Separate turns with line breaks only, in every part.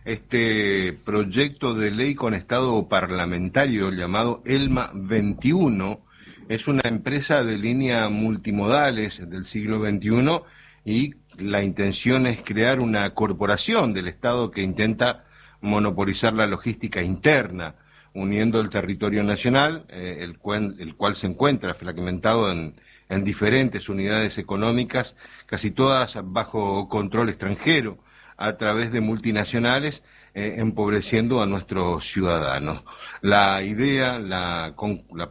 este proyecto de ley con estado parlamentario llamado ELMA 21. Es una empresa de línea multimodales del siglo XXI y la intención es crear una corporación del Estado que intenta monopolizar la logística interna, uniendo el territorio nacional, el cual se encuentra fragmentado en diferentes unidades económicas, casi todas bajo control extranjero, a través de multinacionales, empobreciendo a nuestros ciudadanos. La idea, la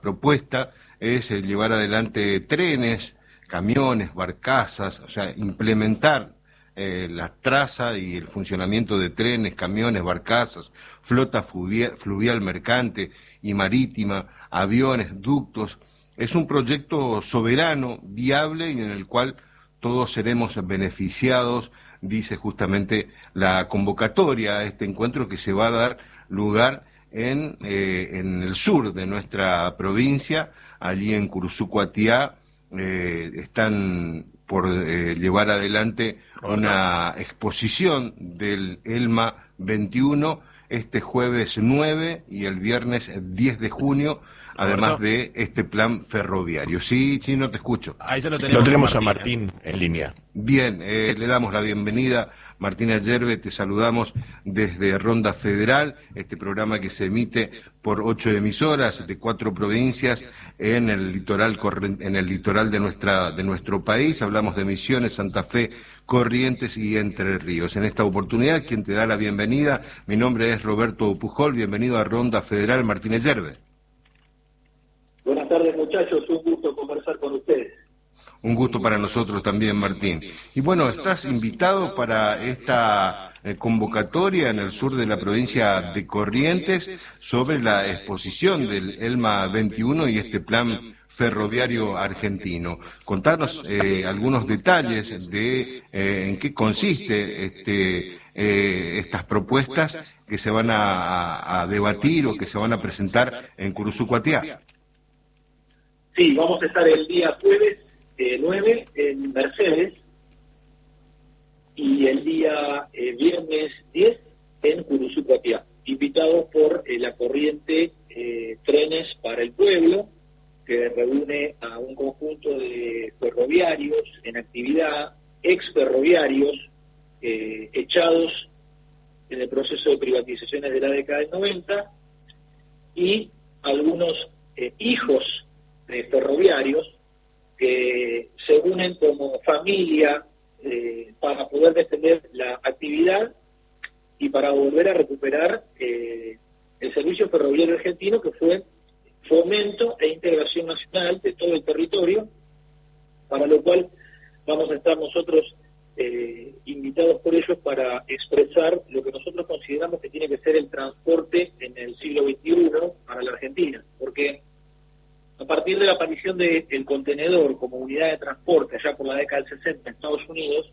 propuesta es llevar adelante trenes, camiones, barcazas, o sea, implementar la traza y el funcionamiento de trenes, camiones, barcazas, flota fluvial mercante y marítima, aviones, ductos. Es un proyecto soberano, viable y en el cual todos seremos beneficiados, dice justamente la convocatoria a este encuentro que se va a dar lugar en el sur de nuestra provincia, allí en Curuzú-Cuatiá. Están por llevar adelante una exposición del ELMA 21 este jueves 9 y el viernes 10 de junio, además de este plan ferroviario. Sí, no te escucho.
Ahí se lo tenemos a Martín en línea.
Bien, le damos la bienvenida. Martina Yerbe, te saludamos desde Ronda Federal, este programa que se emite por 8 emisoras de 4 provincias en el litoral de nuestro país. Hablamos de Misiones, Santa Fe, Corrientes y Entre Ríos. En esta oportunidad, quien te da la bienvenida, mi nombre es Roberto Pujol, bienvenido a Ronda Federal, Martínez Yerbe.
Buenas tardes, muchachos, un gusto conversar con ustedes.
Un gusto para nosotros también, Martín. Y bueno, estás invitado para esta convocatoria en el sur de la provincia de Corrientes sobre la exposición del ELMA 21 y este plan ferroviario argentino. Contanos algunos detalles de en qué consiste estas propuestas que se van a debatir o que se van a presentar en Curuzú-Cuatiá.
Sí, vamos a estar el día jueves 9 en Mercedes y el día viernes 10 en Curuzú-Cuatiá, invitados por la corriente Trenes para el Pueblo, que reúne a un conjunto de ferroviarios en actividad, ex ferroviarios echados en el proceso de privatizaciones de la década del 90 y algunos hijos de ferroviarios que se unen como familia para poder defender la actividad y para volver a recuperar el servicio ferroviario argentino, que fue fomento e integración nacional de todo el territorio, para lo cual vamos a estar nosotros invitados por ellos para expresar lo que nosotros consideramos que tiene que ser el transporte en el siglo XXI para la Argentina, porque a partir de la aparición del contenedor como unidad de transporte allá por la década del 60 en Estados Unidos,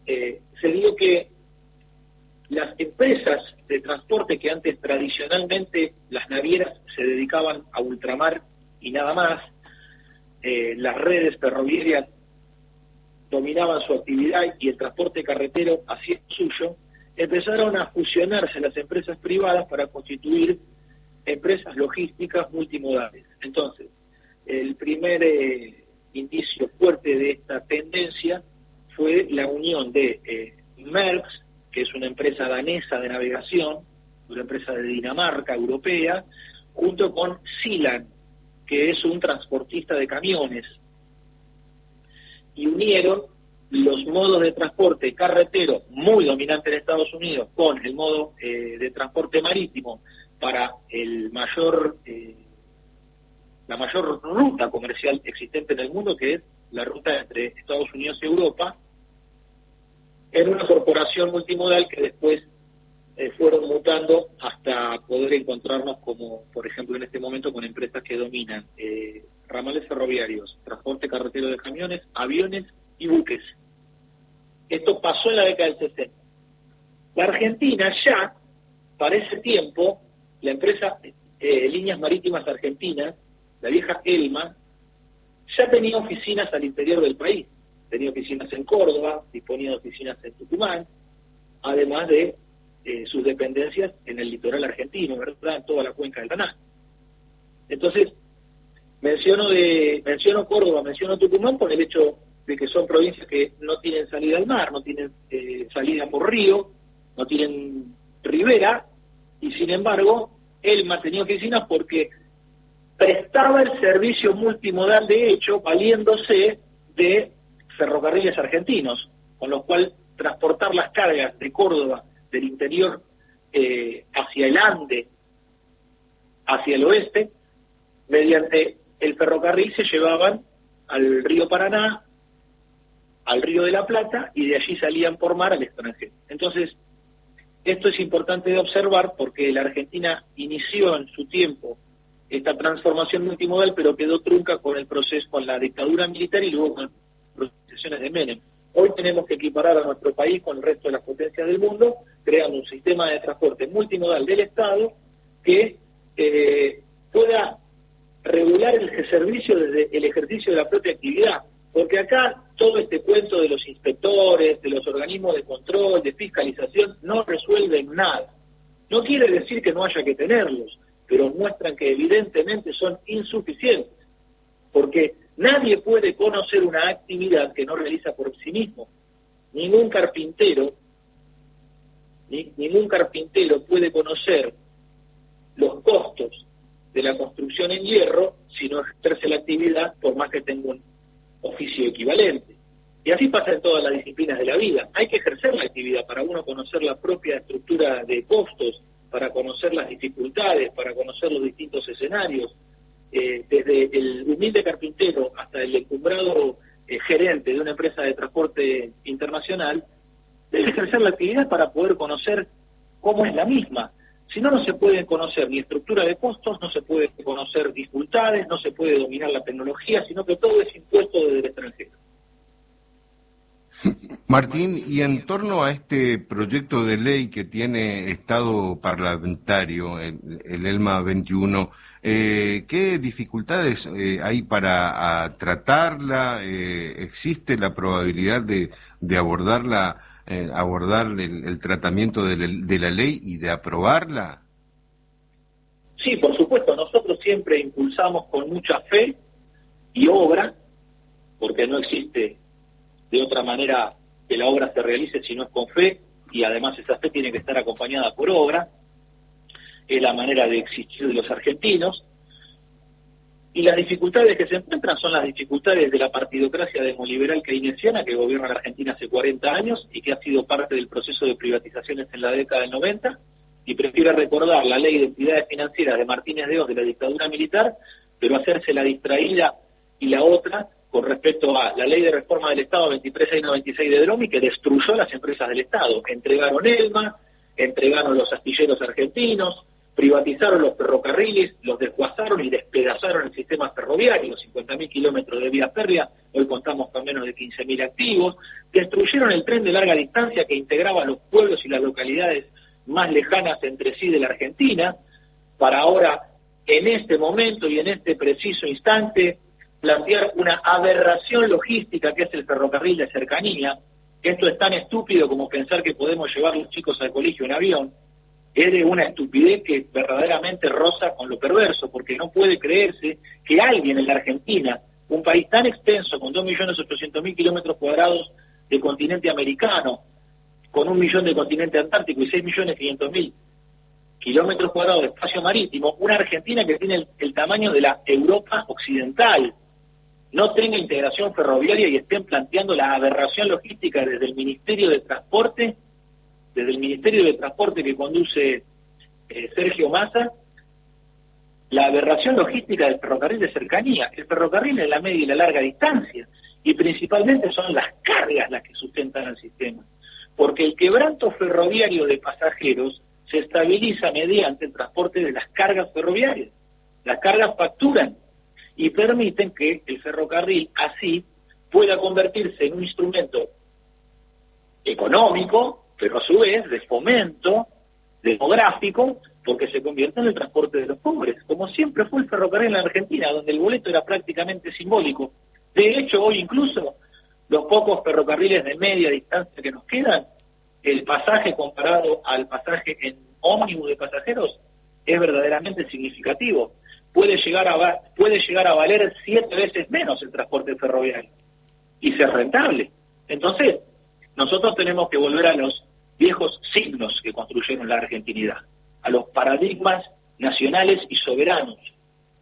se dio que las empresas de transporte que antes tradicionalmente las navieras se dedicaban a ultramar y nada más, las redes ferroviarias dominaban su actividad y el transporte carretero hacía suyo, empezaron a fusionarse las empresas privadas para constituir empresas logísticas multimodales. Entonces, el primer indicio fuerte de esta tendencia fue la unión de Maersk, que es una empresa danesa de navegación, una empresa de Dinamarca, europea, junto con Sealand, que es un transportista de camiones, y unieron los modos de transporte carretero muy dominante en Estados Unidos con el modo de transporte marítimo para la mayor ruta comercial existente en el mundo, que es la ruta entre Estados Unidos y Europa, en una corporación multimodal que después fueron mutando hasta poder encontrarnos como, por ejemplo, en este momento con empresas que dominan ramales ferroviarios, transporte carretero de camiones, aviones y buques. Esto pasó en la década del 60. La Argentina ya, para ese tiempo, la empresa Líneas Marítimas Argentinas, la vieja ELMA, ya tenía oficinas al interior del país. Tenía oficinas en Córdoba, disponía de oficinas en Tucumán, además de sus dependencias en el litoral argentino, ¿verdad? En toda la cuenca del Paraná. Entonces, menciono Córdoba, menciono Tucumán por el hecho de que son provincias que no tienen salida al mar, no tienen salida por río, no tienen ribera, y sin embargo, ELMA tenía oficinas porque prestaba el servicio multimodal, de hecho, valiéndose de ferrocarriles argentinos, con lo cual transportar las cargas de Córdoba, del interior, hacia el Ande, hacia el oeste, mediante el ferrocarril se llevaban al río Paraná, al río de la Plata, y de allí salían por mar al extranjero. Entonces, esto es importante de observar porque la Argentina inició en su tiempo esta transformación multimodal, pero quedó trunca con el proceso, con la dictadura militar y luego con las procesiones de Menem. Hoy tenemos que equiparar a nuestro país con el resto de las potencias del mundo, creando un sistema de transporte multimodal del Estado que pueda regular el servicio desde el ejercicio de la propia actividad. Porque acá todo este cuento de los inspectores, de los organismos de control, de fiscalización, no resuelven nada. No quiere decir que no haya que tenerlos, pero muestran que evidentemente son insuficientes, porque nadie puede conocer una actividad que no realiza por sí mismo. Ningún carpintero puede conocer los costos de la construcción en hierro si no ejerce la actividad, por más que tenga un oficio equivalente. Y así pasa en todas las disciplinas de la vida. Hay que ejercer la actividad para uno conocer la propia estructura de costos, para conocer las dificultades, para conocer los distintos escenarios. Desde el humilde carpintero hasta el encumbrado gerente de una empresa de transporte internacional, debe ejercer la actividad para poder conocer cómo es la misma. Si no, no se puede conocer ni estructura de costos, no se puede conocer dificultades, no se puede dominar la tecnología, sino que todo es impuesto desde el extranjero.
Martín, y en torno a este proyecto de ley que tiene estado parlamentario, el ELMA 21, ¿qué dificultades hay para tratarla? ¿Existe la probabilidad de abordarla, abordar el tratamiento de la ley y de aprobarla?
Sí, por supuesto, nosotros siempre impulsamos con mucha fe y obra, porque no existe de otra manera que la obra se realice si no es con fe, y además esa fe tiene que estar acompañada por obra. Es la manera de existir de los argentinos, y las dificultades que se encuentran son las dificultades de la partidocracia demoliberal keynesiana que gobierna la Argentina hace 40 años y que ha sido parte del proceso de privatizaciones en la década del 90, y prefiere recordar la ley de entidades financieras de Martínez de Oz de la dictadura militar, pero hacerse la distraída y la otra con respecto a la ley de reforma del Estado 23696 de Dromi, que destruyó las empresas del Estado, que entregaron ELMA, entregaron los astilleros argentinos, privatizaron los ferrocarriles, los desguazaron y despedazaron el sistema ferroviario, 50.000 kilómetros de vía férrea, hoy contamos con menos de 15.000 activos, destruyeron el tren de larga distancia que integraba los pueblos y las localidades más lejanas entre sí de la Argentina, para ahora, en este momento y en este preciso instante, plantear una aberración logística que es el ferrocarril de cercanía. Esto es tan estúpido como pensar que podemos llevar a los chicos al colegio en avión. Es de una estupidez que verdaderamente roza con lo perverso, porque no puede creerse que alguien en la Argentina, un país tan extenso, con 2.800.000 kilómetros cuadrados de continente americano, con 1 millón de continente antártico y 6.500.000 kilómetros cuadrados de espacio marítimo, una Argentina que tiene el tamaño de la Europa occidental, no tenga integración ferroviaria y estén planteando la aberración logística desde el Ministerio de Transporte, que conduce Sergio Massa, la aberración logística del ferrocarril de cercanía. El ferrocarril es la media y la larga distancia, y principalmente son las cargas las que sustentan al sistema, porque el quebranto ferroviario de pasajeros se estabiliza mediante el transporte de las cargas ferroviarias. Las cargas facturan y permiten que el ferrocarril así pueda convertirse en un instrumento económico, pero a su vez de fomento demográfico, porque se convierte en el transporte de los pobres, como siempre fue el ferrocarril en la Argentina, donde el boleto era prácticamente simbólico. De hecho, hoy incluso los pocos ferrocarriles de media distancia que nos quedan el pasaje comparado al pasaje en ómnibus de pasajeros es verdaderamente significativo. Puede llegar a valer 7 veces menos el transporte ferroviario y ser rentable. Entonces, nosotros tenemos que volver a los viejos signos que construyeron la argentinidad, a los paradigmas nacionales y soberanos,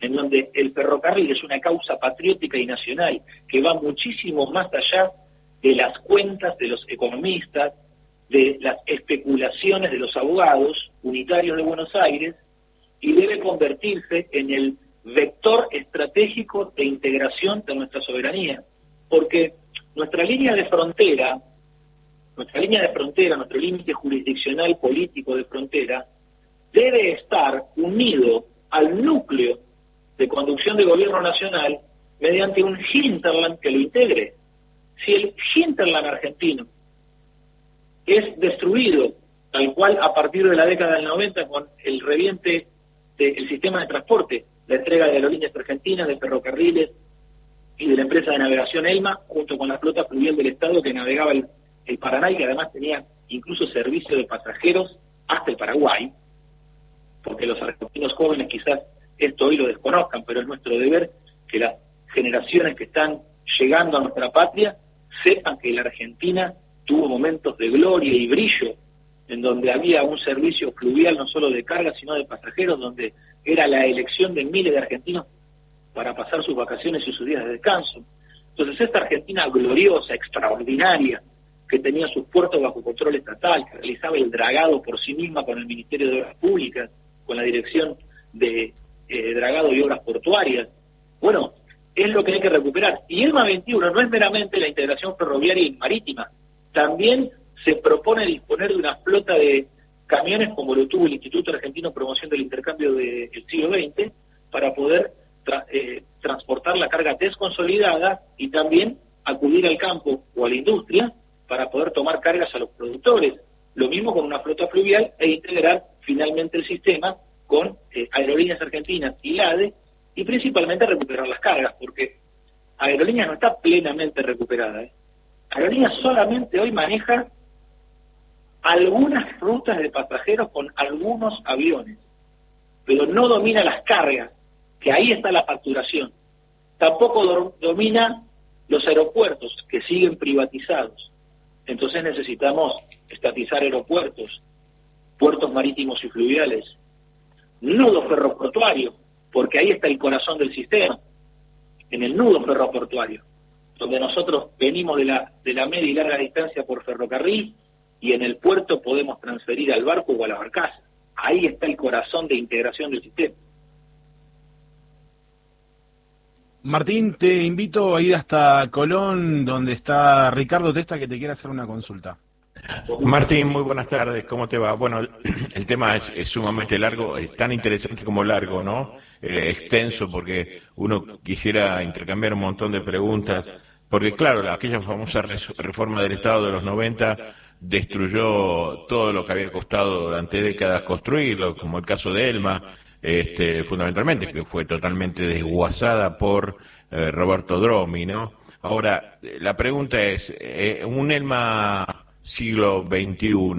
en donde el ferrocarril es una causa patriótica y nacional que va muchísimo más allá de las cuentas de los economistas, de las especulaciones de los abogados unitarios de Buenos Aires, y debe convertirse en el vector estratégico de integración de nuestra soberanía, porque nuestra línea de frontera, nuestro límite jurisdiccional político de frontera, debe estar unido al núcleo de conducción de gobierno nacional mediante un hinterland que lo integre. Si el hinterland argentino es destruido, tal cual a partir de la década del 90 con el reviente del sistema de transporte, la entrega de aerolíneas argentinas, de ferrocarriles y de la empresa de navegación ELMA, junto con la flota fluvial del Estado que navegaba el Paraná y que además tenía incluso servicio de pasajeros hasta el Paraguay, porque los argentinos jóvenes quizás esto hoy lo desconozcan, pero es nuestro deber que las generaciones que están llegando a nuestra patria sepan que la Argentina tuvo momentos de gloria y brillo, en donde había un servicio fluvial no solo de carga, sino de pasajeros, donde era la elección de miles de argentinos para pasar sus vacaciones y sus días de descanso. Entonces, esta Argentina gloriosa, extraordinaria, que tenía sus puertos bajo control estatal, que realizaba el dragado por sí misma con el Ministerio de Obras Públicas, con la Dirección de Dragado y Obras Portuarias, bueno, es lo que hay que recuperar. Y ELMA 21 no es meramente la integración ferroviaria y marítima, también se propone disponer de una flota de camiones como lo tuvo el Instituto Argentino de Promoción del Intercambio del siglo XX para poder transportar la carga desconsolidada y también acudir al campo o a la industria para poder tomar cargas a los productores. Lo mismo con una flota fluvial e integrar finalmente el sistema con Aerolíneas Argentinas y la ADE y principalmente recuperar las cargas, porque Aerolíneas no está plenamente recuperada. Aerolíneas solamente hoy maneja algunas rutas de pasajeros con algunos aviones, pero no domina las cargas, que ahí está la facturación. Tampoco domina los aeropuertos, que siguen privatizados. Entonces necesitamos estatizar aeropuertos, puertos marítimos y fluviales, nudo ferroportuario, porque ahí está el corazón del sistema, en el nudo ferroportuario, donde nosotros venimos de la media y larga distancia por ferrocarril, y en el puerto podemos transferir al barco o a la barcaza. Ahí está el corazón de integración del sistema.
Martín, te invito a ir hasta Colón, donde está Ricardo Testa, que te quiere hacer una consulta.
Martín, muy buenas tardes, ¿cómo te va? Bueno, el tema es sumamente largo, es tan interesante como largo, ¿no? Extenso, porque uno quisiera intercambiar un montón de preguntas, porque claro, aquella famosa reforma del Estado de los 90 destruyó todo lo que había costado durante décadas construirlo, como el caso de ELMA, fundamentalmente, que fue totalmente desguazada por Roberto Dromi, ¿no? Ahora, la pregunta es, un ELMA siglo XXI,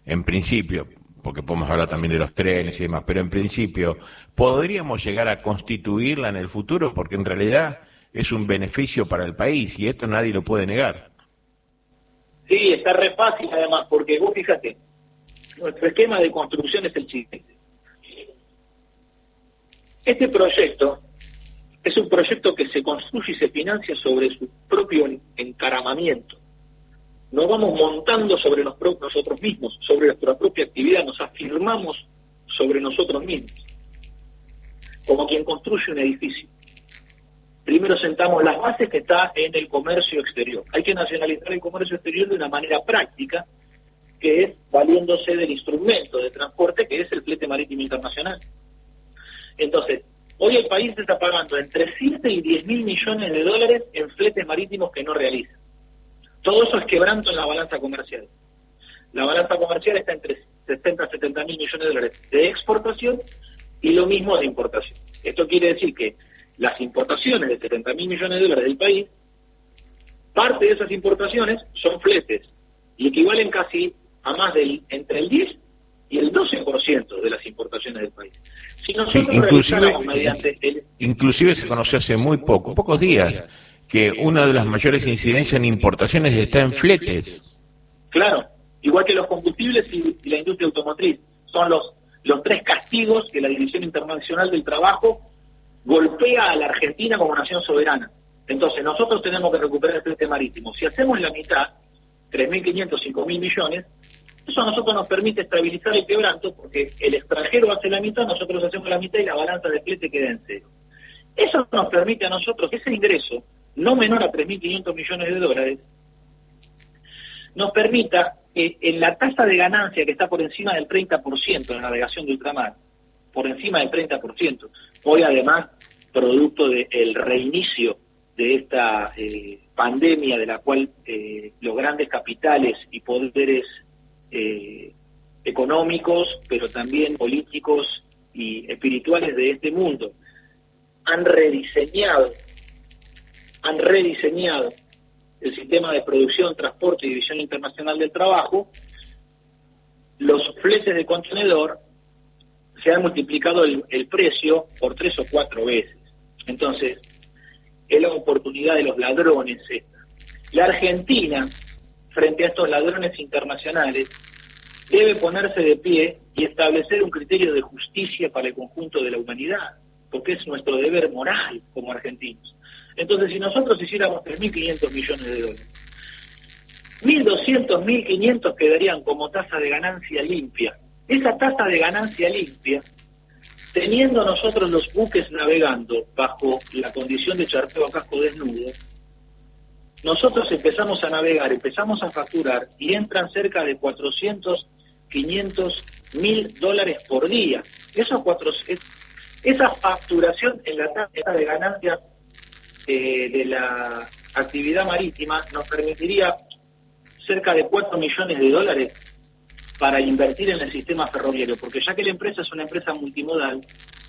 en principio, porque podemos hablar también de los trenes y demás, pero en principio, ¿podríamos llegar a constituirla en el futuro? Porque en realidad es un beneficio para el país y esto nadie lo puede negar.
Sí, está re fácil además, porque vos fíjate, nuestro esquema de construcción es el siguiente. Este proyecto es un proyecto que se construye y se financia sobre su propio encaramamiento. Nos vamos montando sobre nosotros mismos, sobre nuestra propia actividad, nos afirmamos sobre nosotros mismos, como quien construye un edificio. Primero sentamos las bases que está en el comercio exterior. Hay que nacionalizar el comercio exterior de una manera práctica, que es valiéndose del instrumento de transporte que es el flete marítimo internacional. Entonces, hoy el país está pagando entre 7 y 10 mil millones de dólares en fletes marítimos que no realiza. Todo eso es quebranto en la balanza comercial. La balanza comercial está entre 60 a 70 mil millones de dólares de exportación y lo mismo de importación. Esto quiere decir que las importaciones de 70 mil millones de dólares del país, parte de esas importaciones son fletes y equivalen casi a más del entre el 10 y el 12% de las importaciones del país. Si nosotros revisáramos mediante
inclusive se conoció hace muy pocos días, que una de las mayores incidencias en importaciones está en fletes.
Claro, igual que los combustibles y la industria automotriz. Son los 3 castigos que la División Internacional del Trabajo golpea a la Argentina como nación soberana. Entonces, nosotros tenemos que recuperar el flete marítimo. Si hacemos la mitad, 3.500, 5.000 millones, eso a nosotros nos permite estabilizar el quebranto, porque el extranjero hace la mitad, nosotros hacemos la mitad y la balanza de flete queda en cero. Eso nos permite a nosotros que ese ingreso, no menor a 3.500 millones de dólares, nos permita que en la tasa de ganancia que está por encima del 30% en la navegación de ultramar, por encima del 30%, hoy además, producto del reinicio de esta pandemia de la cual los grandes capitales y poderes económicos, pero también políticos y espirituales de este mundo han rediseñado el sistema de producción, transporte y división internacional del trabajo, los fletes de contenedor se han multiplicado el precio por 3 o 4 veces. Entonces, es la oportunidad de los ladrones esta. La Argentina, frente a estos ladrones internacionales, debe ponerse de pie y establecer un criterio de justicia para el conjunto de la humanidad, porque es nuestro deber moral como argentinos. Entonces, si nosotros hiciéramos 3.500 millones de dólares, 1.200, 1.500 quedarían como tasa de ganancia limpia. Esa tasa de ganancia limpia, teniendo nosotros los buques navegando bajo la condición de charteo a casco desnudo, nosotros empezamos a navegar, empezamos a facturar y entran cerca de 400, 500 mil dólares por día. Esa facturación en la tasa de ganancia de la actividad marítima nos permitiría cerca de 4 millones de dólares para invertir en el sistema ferroviario, porque ya que la empresa es una empresa multimodal,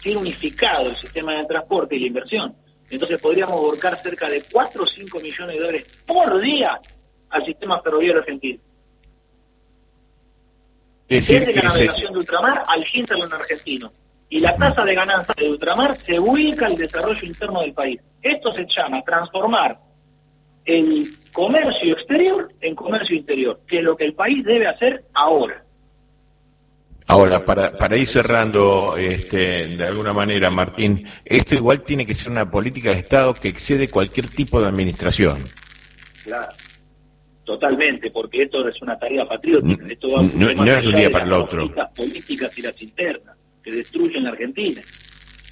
tiene unificado el sistema de transporte y la inversión. Entonces podríamos volcar cerca de 4 o 5 millones de dólares por día al sistema ferroviario argentino. Desde la navegación de ultramar al hinterland argentino. Y la tasa de ganancia de ultramar se ubica al desarrollo interno del país. Esto se llama transformar el comercio exterior en comercio interior, que es lo que el país debe hacer ahora.
Ahora, para ir cerrando de alguna manera, Martín, esto igual tiene que ser una política de Estado que excede cualquier tipo de administración.
Claro, totalmente, porque esto es una tarea patriótica. Esto va
no es de un día para el otro.
Las políticas y las internas que destruyen la Argentina.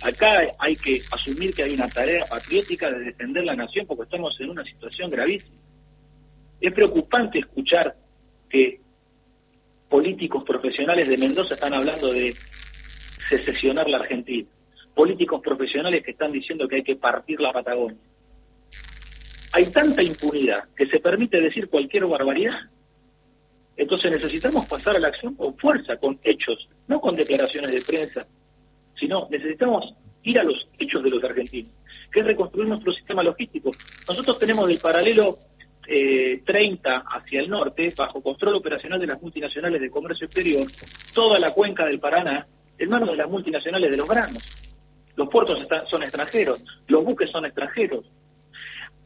Acá hay que asumir que hay una tarea patriótica de defender la nación, porque estamos en una situación gravísima. Es preocupante escuchar que políticos profesionales de Mendoza están hablando de secesionar la Argentina. Políticos profesionales que están diciendo que hay que partir la Patagonia. Hay tanta impunidad que se permite decir cualquier barbaridad. Entonces necesitamos pasar a la acción con fuerza, con hechos, no con declaraciones de prensa, sino necesitamos ir a los hechos de los argentinos, que es reconstruir nuestro sistema logístico. Nosotros tenemos del paralelo 30 hacia el norte, bajo control operacional de las multinacionales de comercio exterior, toda la cuenca del Paraná en manos de las multinacionales de los granos. Los puertos son extranjeros, los buques son extranjeros.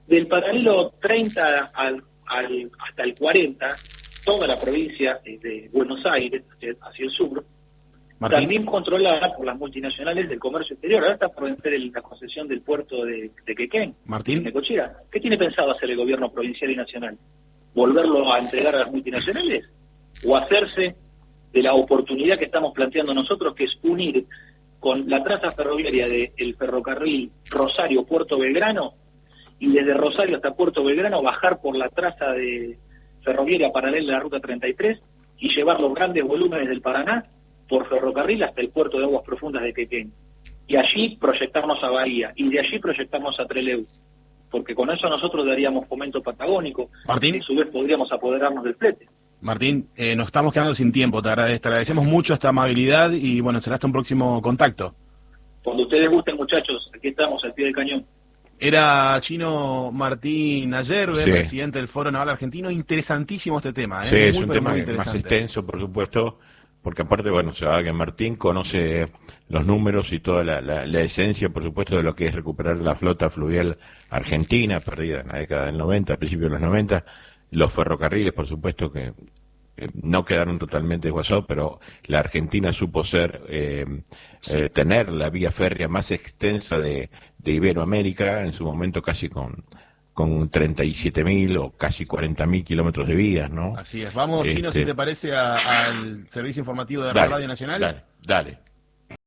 Del paralelo 30 hasta el 40, toda la provincia de Buenos Aires, hacia el sur, Martín, también controlada por las multinacionales del comercio exterior. Ahora está por vencer la concesión del puerto de Quequén,
Martín,
de Cochira. ¿Qué tiene pensado hacer el gobierno provincial y nacional? ¿Volverlo a entregar a las multinacionales? ¿O hacerse de la oportunidad que estamos planteando nosotros, que es unir con la traza ferroviaria del ferrocarril Rosario-Puerto Belgrano, y desde Rosario hasta Puerto Belgrano bajar por la traza de ferroviaria paralela a la Ruta 33 y llevar los grandes volúmenes del Paraná por ferrocarril hasta el puerto de aguas profundas de Quequén, y allí proyectarnos a Bahía, y de allí proyectarnos a Trelew, porque con eso nosotros daríamos fomento patagónico,
Martín,
y a su vez podríamos apoderarnos del flete.
Martín, nos estamos quedando sin tiempo, te agradecemos mucho esta amabilidad y bueno, será hasta un próximo contacto.
Cuando ustedes gusten, muchachos, aquí estamos al pie del cañón.
Era Chino Martín Ayerbe,
Sí.
presidente del Foro Naval Argentino. Interesantísimo este tema, ¿eh?
Sí, es
Muy,
un
pero
tema
muy
más
interesante.
extenso, por supuesto, porque aparte, bueno, se va que Martín conoce los números y toda la esencia, por supuesto, de lo que es recuperar la flota fluvial argentina, perdida en la década del 90, a principios de los 90, los ferrocarriles, por supuesto, que no quedaron totalmente desguazados, pero la Argentina supo tener la vía férrea más extensa de Iberoamérica, en su momento casi con 37.000 o casi 40.000 kilómetros de vías, ¿no?
Así es. Vamos, Chino, si te parece, al servicio informativo de la
Dale,
Radio Nacional.
dale, dale.